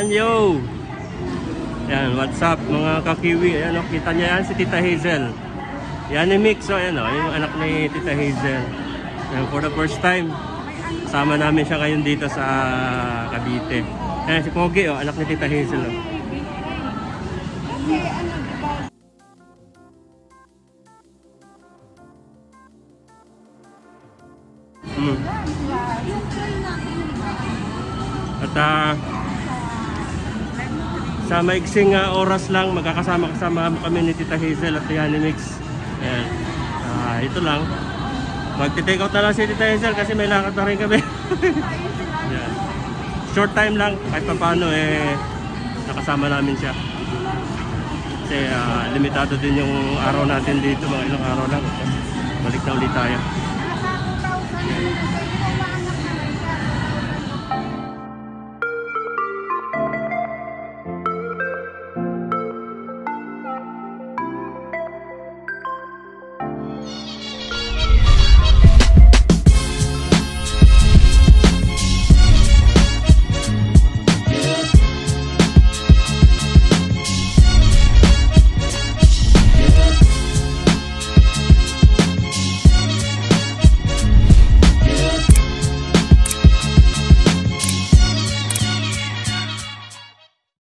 Yan, yo! Yan, what's up mga kakiwi? Ayan, oh, kita niya yan si Tita Hazel. Yan ni Mix, oh, yan, oh, yung anak ni Tita Hazel. Yan, for the first time, kasama namin siya ngayon dito sa Cavite. Ayan, si Pogi, oh, anak ni Tita Hazel. Oh. At sa maiksing oras lang magkakasama-kasama kami ni Tita Hazel at yan ni Mix. Ayan. Ito lang. Magti-take out na lang si Tita Hazel kasi may lakad na rin kami. Ayan. Short time lang kahit pa paano nakasama namin siya. Kasi limitado din yung araw natin dito, mga ilang araw lang. Balik na ulit tayo. Ayan.